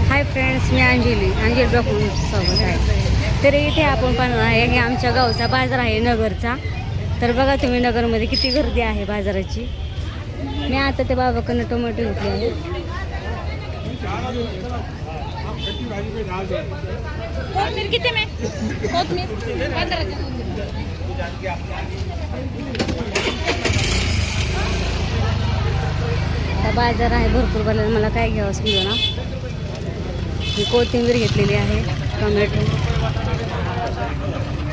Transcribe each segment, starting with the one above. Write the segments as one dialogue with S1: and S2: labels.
S1: Hi friends, मी अंजली ब्लॉगमध्ये स्वागत आहे. तर इथे आपण पाहणार आहे हे आमच्या गावचा बाजार आहे नगरचा. तर बघा तुम्ही नगरमध्ये किती गर्दी आहे बाजाराची. मी आता ते बाबाकडनं टोमॅटो घेतले आहे.
S2: कोथमीर किती में? कोथमीर 15
S1: बाजार आहे भरपूर भरलेला. मला काय घ्यावं समजा ना. मी कोथिंबीर घेतलेली आहे, टोमॅटो.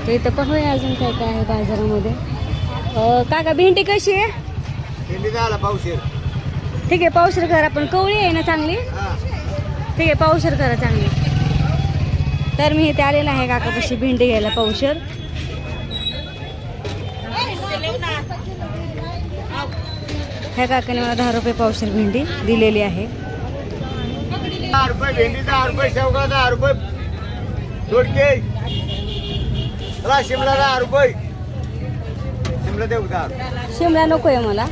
S1: तर इथं पाहूया अजून काय काय आहे बाजारामध्ये. काका भेंडी कशी आहे?
S3: भेंडी झाला पावशेर.
S1: ठीक आहे, पावशेर करा. पण कवळी आहे ना चांगली? ठीक आहे, पावशेर करा चांगली. तर मी इथे आलेला आहे काकापाशी भेंडी घ्यायला पावशेर. ह्या काकाने मला 10 रुपये पावशेर भेंडी दिलेली आहे.
S3: 10 रुपये भेंडी, 10 रुपये शेवगा, 10 रुपये दोडके, शिमला 10 रुपये. शिमला देऊ 10.
S1: शिमला नको आहे मला.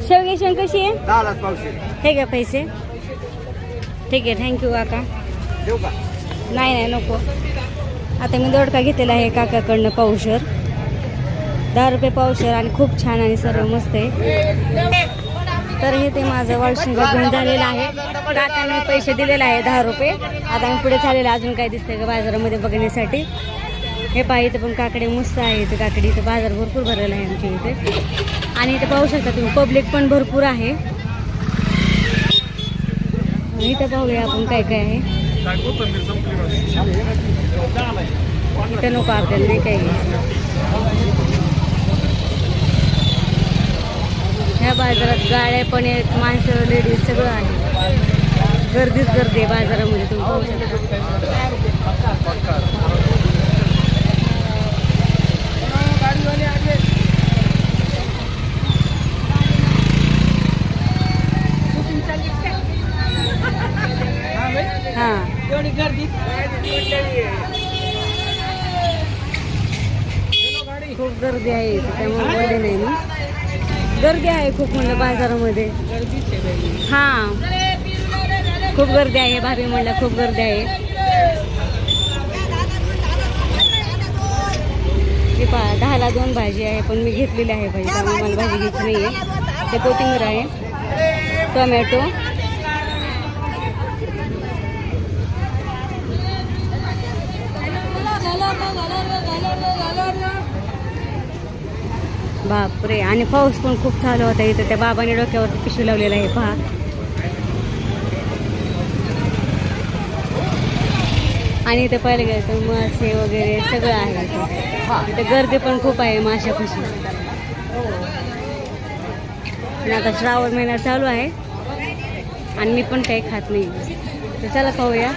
S1: शेवगी शेंग कशी आहे?
S3: 10 पावशेर.
S1: हे घ्या पैसे. ठीक आहे, थँक्यू काका.
S3: देऊ का?
S1: नाही नको. आता मी दोडका घेतलेला आहे काकाकडनं पावशेर. 10 रुपये पावशेर आणि खूप छान आणि सर्व मस्त आहे. तर हे ते माझं वाळशिंगा घेऊन झालेलं आहे. काकाने पैसे दिलेले आहे 10 रुपये. आता मी पुढे चाललेलं. अजून काय दिसतंय का बाजारामध्ये बघण्यासाठी? हे पाहिजे इथं पण काकडे मस्त आहे. इथं काकडी, इथं बाजार भरपूर भरलेला आहे आमच्या इथे. आणि इथे पाहू शकता तुम्ही पब्लिक पण भरपूर आहे. इथं पाहूया आपण काय काय आहे. इथं नको आपल्याला, नाही काय घ्यायचं. ह्या बाजारात गाड्या पण आहेत, माणसं, लेडीज सगळं आहे. गर्दीच गर्दी आहे बाजारामध्ये, तुम्ही पाहू शकता. हां, खूप गर्दी आहे त्यामुळे बोलले नाही मी. गर्दी आहे खूप म्हणलं बाजारामध्ये. हां, खूप गर्दी आहे. भाभी म्हणलं खूप गर्दी आहे. ती 10ला 2 भाजी आहे, पण मी घेतलेली आहे भाजी, त्यामुळे मला भाजी घ्यायची नाही आहे. ते कोथिंबीर आहे, टोमॅटो. बापरे, आणि पाऊस पण खूप चालू होता इथं. त्या बाबाने डोक्यावरती पिशवी लावलेला आहे पहा. आणि इथे पाहिलं गेलं तर मासे वगैरे सगळं आहे इथं. गर्दी पण खूप आहे माशापाशी. आणि आता श्रावण महिना चालू आहे आणि मी पण काही खात नाही. तर चला पाहूया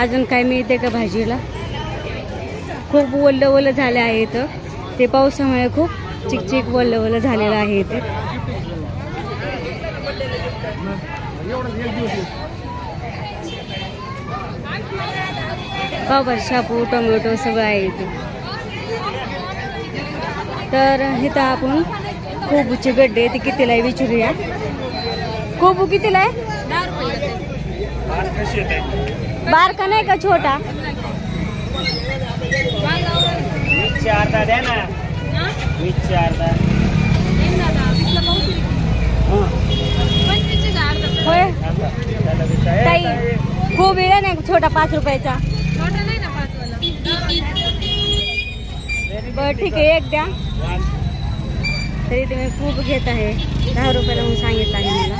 S1: अजून काय मिळते का भाजीला. खूप ओलं झालं आहे इथं. ते पावसामुळे खूप चिकचिक ओलं झालेलं आहे इथे. पावभाजी, शापू, टोमॅटो सगळं आहे इथे. तर इथं आपण कोबूचे गड्डे, ते कितीला आहे विचारूया. कोबू कितीला आहे?
S2: 10 रुपये.
S1: बारका नाही का छोटा?
S3: अर्धा द्या ना. अर्धा.
S1: होय ताई, खूप वेळ नाही छोटा 5 रुपयाचा. बरं ठीक आहे, एक द्या. तरी तुम्ही खूप घेत आहे. 10 रुपयाला म्हणून सांगितलं आहे मला.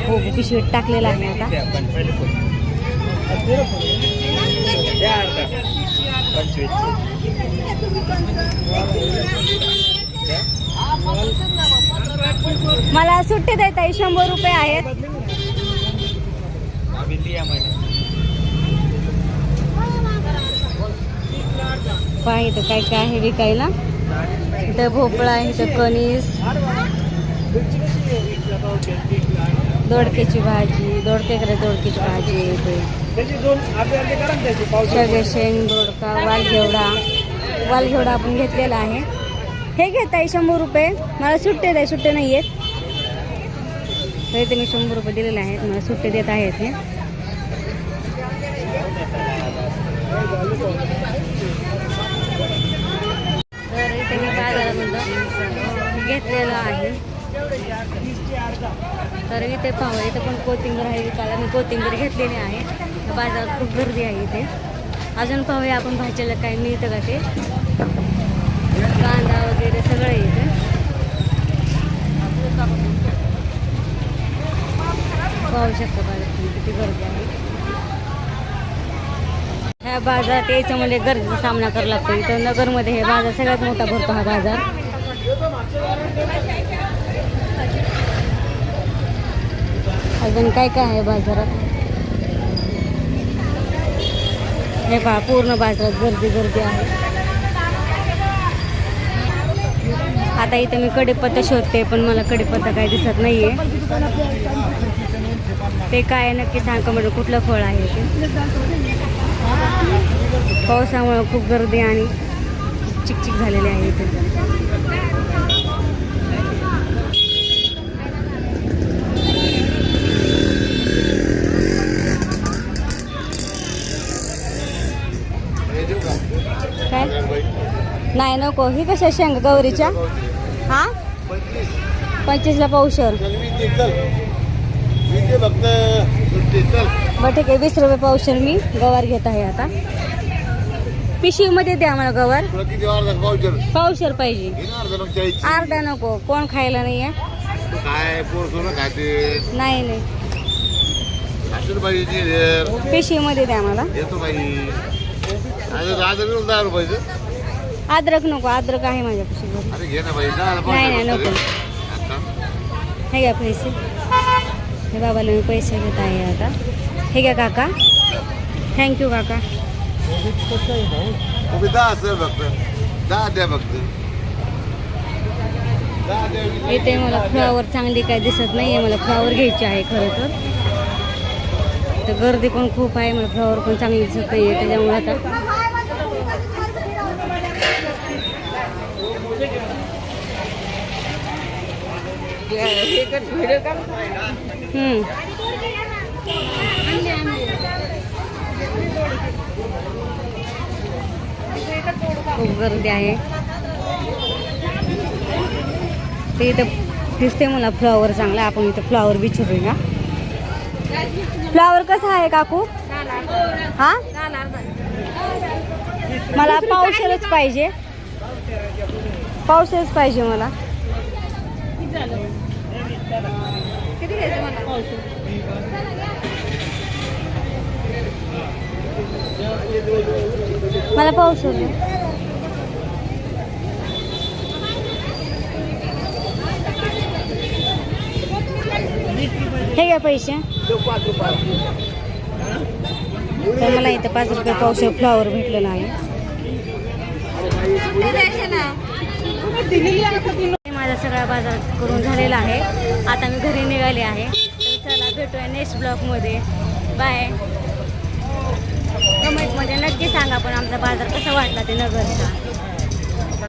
S1: खूप पिशवीत टाकलेला आहे आता. मला सुट्टी देत आहे. 100 रुपये आहेत. पहा इथं काय काय आहे विकायला. इथं भोपळा आहे, इथं कणीस, दोडक्याची भाजी, दोडक्याची भाजी इथे. शेंग, दोडका, वालघेवडा आपण घेतलेला आहे. हे घेत आहे 100 रुपये. मला सुट्टे द्या, सुट्टे नाही आहेत. तर इथे मी 100 रुपये दिलेले आहेत. मला सुट्टे देत आहेत हे. तर इथे मी बाजारामधून घेतलेलं आहे. तर इथे पाहू, इथे पण कोथिंबीर आहे विकायला. मी कोथिंबीर घेतलेली आहे. बाजारात खूप गर्दी आहे इथे. अजून पाहूया आपण भाजीला काय मिळतं का ते. कांदा वगैरे सगळं इथे. पाहू शकता बाजारात किती गर्दी आहे. ह्या बाजारात यायचं म्हणजे गर्दीचा सामना करावा लागतो. इथं नगरमध्ये हे बाजार सगळ्यात मोठा भरतो हा बाजार. अजून काय काय आहे बाजारात हे पहा. पूर्ण बाजारात गर्दी आहे. आता इथे मी कढीपत्ता शोधते, पण मला कढीपत्ता काही दिसत नाहीये. ते काय नक्की सांगा म्हणजे कुठलं फळ आहे ते. पावसामुळे खूप गर्दी आणि चिकचिक झालेली आहे इथे. काय नाही नको. ही कशा शेंगा गौरीच्या? हा 25ला पावशर. बरं ठीक आहे, 20 रुपये पावशर मी गवार घेत आहे. आता पिशवीमध्ये द्या मला गवार. पावशर पाहिजे. अर्धा नको, कोण खायला नाही आहे. नाही नाही, पिशवीमध्ये द्या मला. अद्रक नको, अद्रक आहे माझ्या पिशवीमध्ये. नाही नाही नको. हे घ्या पैसे. हे बाबाला मी पैसे घेत आहे आता. हे घ्या काका. थँक्यू काका. इथे मला फ्लावर चांगली काय दिसत नाही आहे. मला फ्लावर घ्यायची आहे खरं तर गर्दी पण खूप आहे. मला फ्लावर पण चांगली दिसत नाही आहे. त्याच्यामुळे आता खूप गर्दी आहे. ते इथं दिसते मला फ्लावर चांगला. आपण इथं फ्लावर विचारूया. फ्लावर कसा आहे काकू? हा मला पावशेरच पाहिजे. पावशेरच पाहिजे मला. मला पावशेर. हे घ्या पैसे. तर मला इथं 5 रुपये पावशेर फ्लावर भेटलेलं आहे. माझा सगळा बाजार करून झालेला आहे. आता मी घरी निघाले आहे. तर चला भेटूया नेक्स्ट ब्लॉगमध्ये. बाय. कमेंटमध्ये नक्की सांगा पण आमचा बाजार कसा वाटला ते नगरचा.